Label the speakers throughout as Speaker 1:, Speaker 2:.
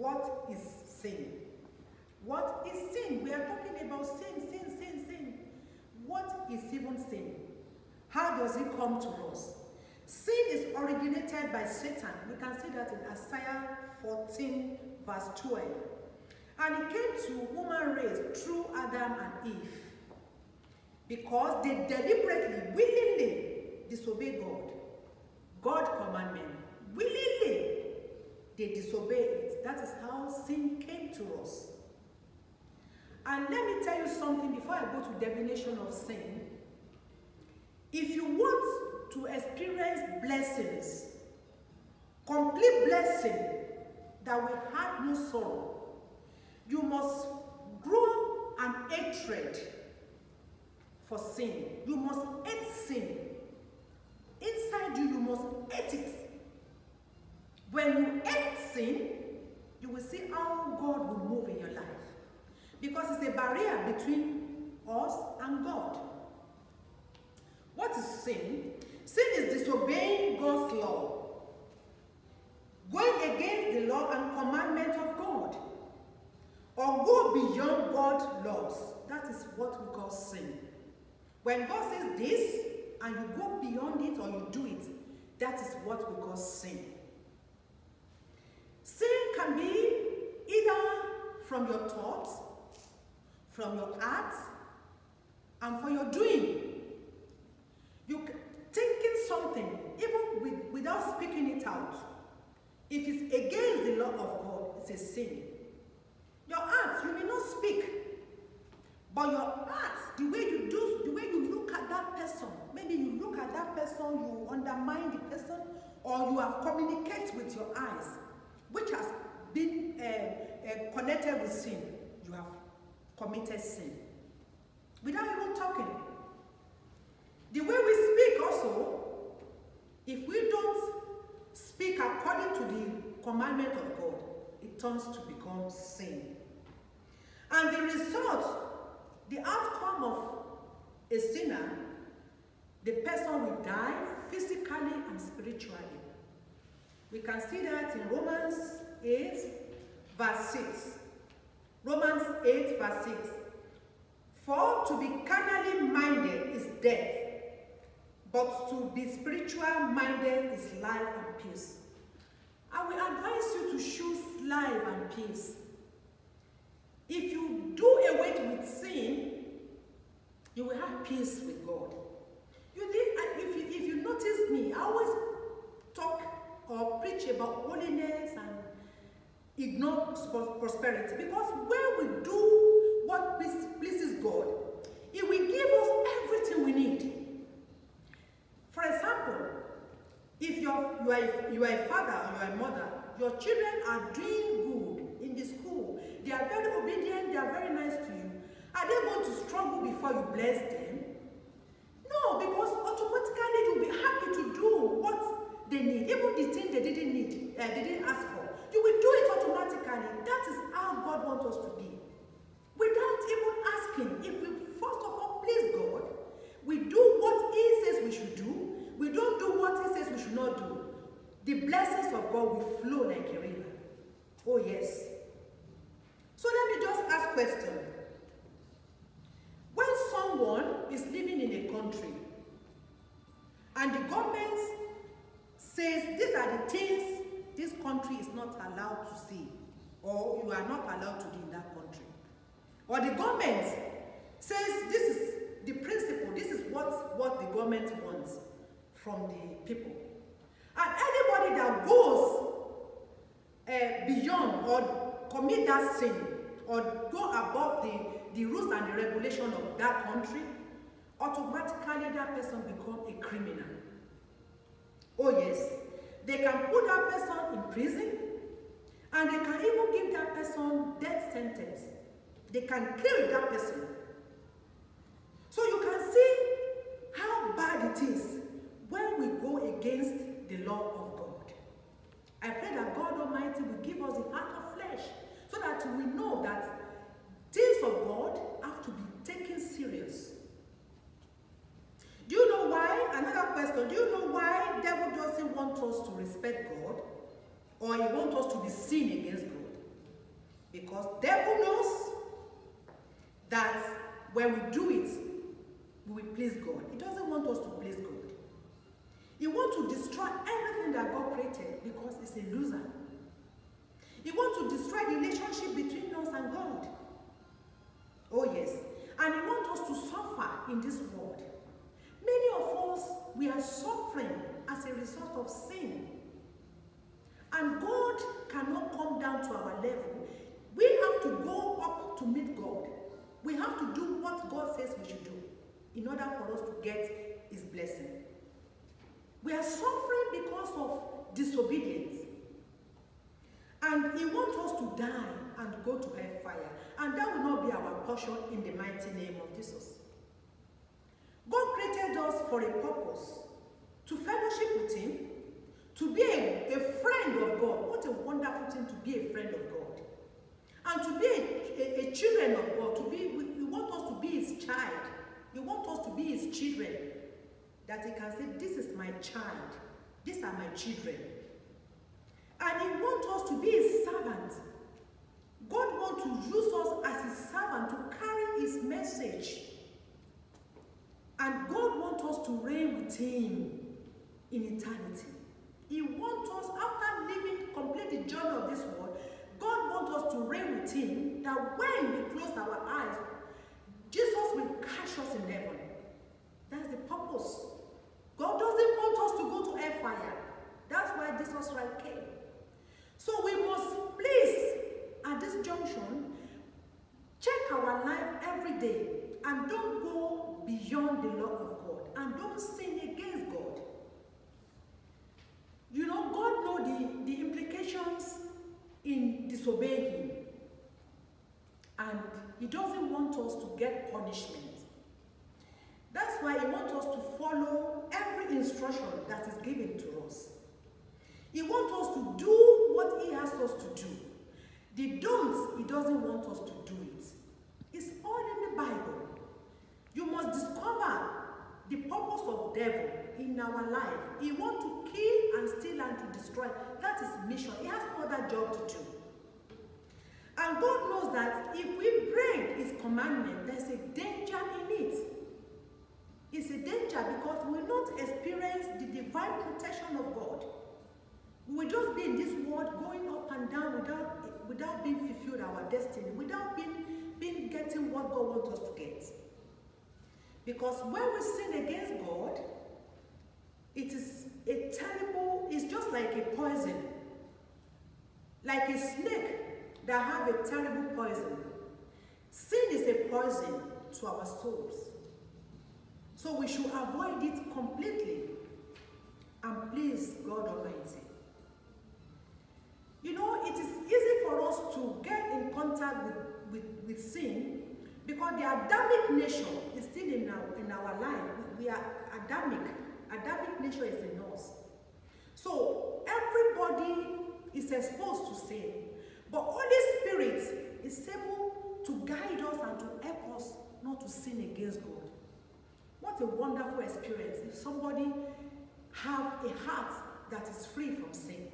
Speaker 1: what is sin? What is sin? We are talking about sin, sin, sin, sin. What is even sin? How does it come to us? Sin is originated by Satan. We can see that in Isaiah 14 verse 12. And it came to human race through Adam and Eve, because they deliberately, willingly disobey God's commandment. Willingly, they disobey it. That is how sin came to us. And let me tell you something before I go to definition of sin. If you want to experience blessings, complete blessing that will have no sorrow, you must grow an hatred for sin. You must hate sin. Inside you, you must hate it. When you hate sin, you will see how God will move in your life. Because it's a barrier between us and God. What is sin? Sin is disobeying God's law, going against the law and commandment of God, or go beyond God's laws. That is what we call sin. When God says this, and you go beyond it or you do it, that is what we call sin. Sin can be either from your thoughts, from your acts, and for your doing. You thinking something, even without speaking it out. If it's against the law of God, it's a sin. Your acts, you may not speak, but your acts, the way you do, the way you look at that person, maybe you look at that person, you undermine the person, or you have communicated with your eyes, which has been connected with sin. You have committed sin without even talking. The way we speak also, if we don't speak according to the commandment of God, it turns to become sin. And the result, the outcome of a sinner, the person will die physically and spiritually. We can see that in Romans 8 verse 6. Romans 8 verse 6. For to be carnally minded is death, but to be spiritual minded is life and peace. I will advise you to choose life and peace. If you do away with sin, you will have peace with God. If you notice me, I always talk or preach about holiness and ignore prosperity. Because when we do what pleases God, it will give us everything we need. For example, if you are a father or you are a mother, your children are doing good in the school, they are very obedient, they are very nice to you, are they going to struggle before you bless them? No, because automatically you'll be happy to do what they need, even the thing they didn't need, they didn't ask for. You will do it automatically. That is how God wants us to be. Without even asking, if we first of all please God, we do what He says we should do, we don't do what He says we should not do, the blessings of God will flow like a river. Oh yes. So let me just ask a question. When someone is living in a country and the government says these are the things this country is not allowed to see, or you are not allowed to do in that country, or the government says this is the principle, this is what the government wants from the people, and anybody that goes beyond or commit that sin or go above the rules and the regulation of that country, automatically that person becomes a criminal. Oh yes, they can put that person in prison, and they can even give that person death sentence. They can kill that person. So you can see how bad it is when we go against the law of God. I pray that God Almighty will give us the heart of flesh, so that we know that things of God have to be taken serious. Do you know why? Another question. Do you know why the devil doesn't want us to respect God, or he wants us to be sin against God? Because devil knows that when we do it, we will please God. He doesn't want us to please God. He wants to destroy everything that God created because he's a loser. He wants to destroy the relationship between us and God. Oh yes. And he wants us to suffer in this world. Many of us, we are suffering as a result of sin. And God cannot come down to our level. We have to go up to meet God. We have to do what God says we should do in order for us to get his blessing. We are suffering because of disobedience. And he wants us to die and go to hellfire. And that will not be our portion in the mighty name of Jesus. God created us for a purpose. To fellowship with him. To be a friend of God. What a wonderful thing to be a friend of God. And to be a children of God. He wants us to be his child. He wants us to be his children. That he can say, this is my child. These are my children. And he wants us to be his servant. God wants to use us as his servant to carry his message. And God wants us to reign with him in eternity. He wants us, after living complete the journey of this world, God wants us to reign with him, that when we close our eyes, Jesus will catch us in heaven. That's the purpose. God doesn't want us to go to hellfire. That's why Jesus Christ came. So we must please, at this junction, check our life every day and don't go beyond the law of God and don't sin against God. You know, God knows the implications in disobeying him. And he doesn't want us to get punishment. That's why he wants us to follow every instruction that is given to us. He wants us to do what he asks us to do. The don'ts, he doesn't want us to do it. It's all in the Bible. You must discover the purpose of the devil in our life. He wants to kill and steal and to destroy. That is his mission. He has no other job to do. And God knows that if we break his commandment, there's a danger in it. It's a danger because we will not experience the divine protection of God. We will just be in this world going up and down without being fulfilled our destiny, without being getting what God wants us to get. Because when we sin against God, it is a terrible, it's just like a poison. Like a snake that have a terrible poison. Sin is a poison to our souls. So we should avoid it completely and please God Almighty. You know, it is easy for us to get in contact with sin because the Adamic nature is still in our life. We are Adamic. Adamic nature is in us. So everybody is exposed to sin. But Holy Spirit is able to guide us and to help us not to sin against God. What a wonderful experience if somebody have a heart that is free from sin.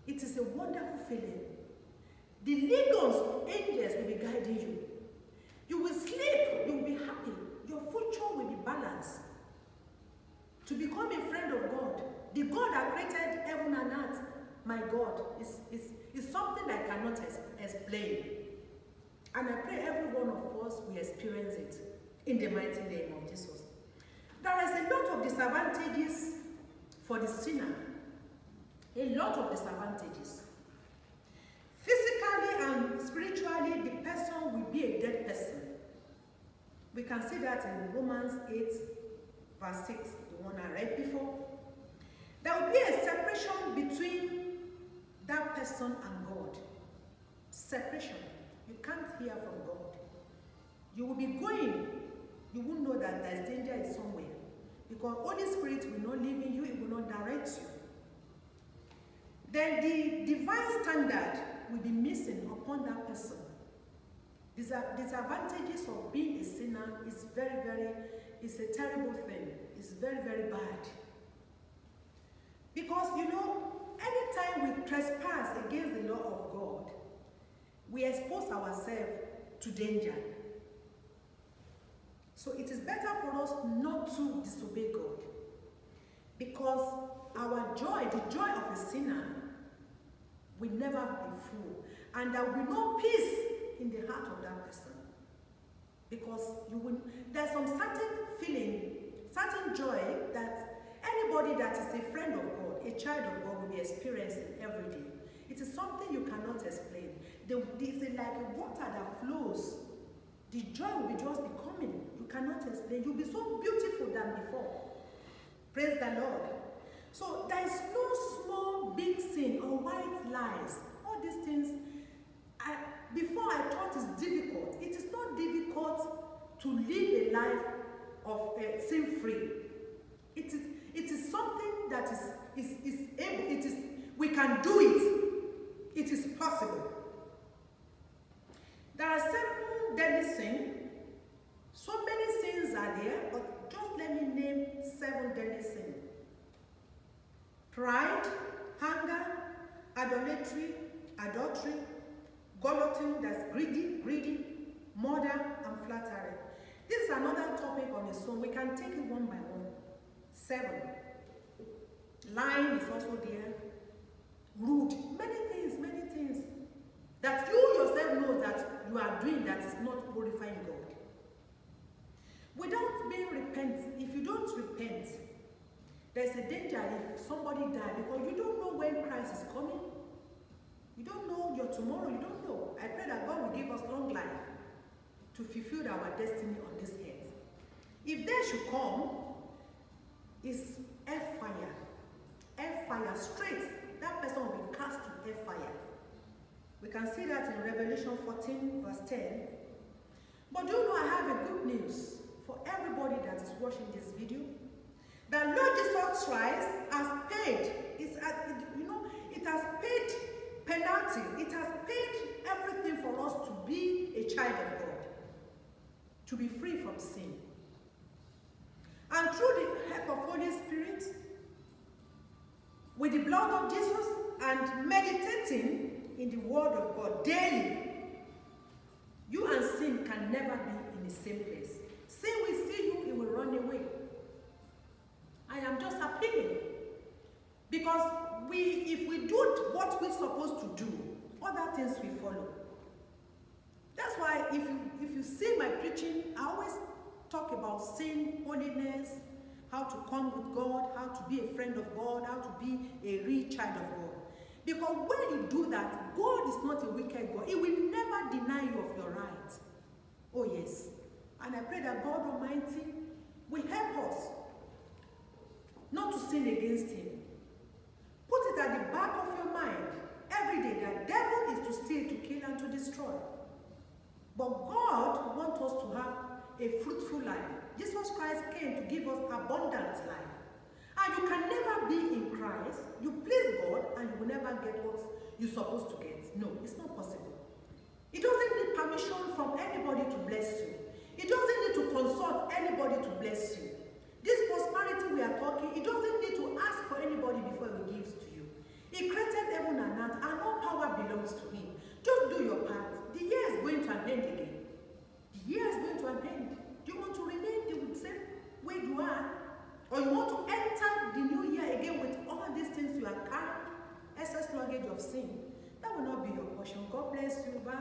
Speaker 1: It is a wonderful feeling. The legions of angels will be guiding you. You will sleep, you will be happy. Your future will be balanced. To become a friend of God, the God that created heaven and earth, my God, is something I cannot explain. And I pray every one of us will experience it in the mighty name of Jesus. There is a lot of disadvantages for the sinner. A lot of disadvantages. Physically and spiritually, the person will be a dead person. We can see that in Romans 8, verse 6, the one I read before. There will be a separation between that person and God. Separation. You can't hear from God. You will be going. You will know that there is danger is somewhere. Because Holy Spirit will not live in you. It will not direct you. Then the divine standard will be missing upon that person. Disadvantages of being a sinner is it's a terrible thing. It's very, very bad. Because, you know, anytime we trespass against the law of God, we expose ourselves to danger. So it is better for us not to disobey God, because our joy, the joy of a sinner, will never be full, and there will be no peace in the heart of that person, because there's some certain feeling, certain joy that anybody that is a friend of God, a child of God, will be experiencing every day. It is something you cannot explain. It's like water that flows. The joy will be just becoming. You cannot explain. You'll be so beautiful than before. Praise the Lord. So there is no small, big sin or white lies. All these things, before I thought it's difficult. It is not difficult to live a life of sin-free. It is something that is able. We can do it. It is possible. There are 7 deadly sins. So many sins are there, but just let me name 7 deadly sins. Pride, anger, idolatry, adultery, gluttony, that's greedy, murder, and flattery. This is another topic on its own. We can take it one by one. 7. Lying is also there. Rude. Many things that you yourself know that you are doing that is not glorifying God. Without being repentant, if you don't repent, there's a danger if somebody dies, because you don't know when Christ is coming. You don't know your tomorrow. You don't know. I pray that God will give us long life to fulfill our destiny on this earth. If they should come, it's fire. Fire straight. That person will be cast to fire. We can see that in Revelation 14 verse 10. But do you know I have a good news for everybody that is watching this video? The Lord Jesus Christ has paid. It has paid penalty. It has paid everything for us to be a child of God, to be free from sin. And through the help of Holy Spirit, with the blood of Jesus, and meditating in the Word of God daily, you and sin can never be in the same place. Sin will see you, it will run away. I am just appealing, because if we do what we're supposed to do, other things will follow. That's why if you see my preaching, I always talk about sin, holiness, how to come with God, how to be a friend of God, how to be a real child of God. Because when you do that, God is not a wicked God. He will never deny you of your right. Oh yes. And I pray that God Almighty will help us not to sin against Him. Put it at the back of your mind every day that the devil is to steal, to kill, and to destroy. But God wants us to have a fruitful life. Jesus Christ came to give us abundant life. And you can never be in Christ. You please God and you will never get what you're supposed to get. No, it's not possible. It doesn't need permission from anybody to bless you. It doesn't need to consult anybody to bless you. This prosperity we are talking, it doesn't need to ask for anybody before He gives to you. He created heaven and earth, and all power belongs to Him. Just do your part. The year is going to an end again. The year is going to an end. Do you want to remain the same way you are? Or you want to enter the new year again with all these things you are carrying, excess luggage of sin? That will not be your portion. God bless you. Bye.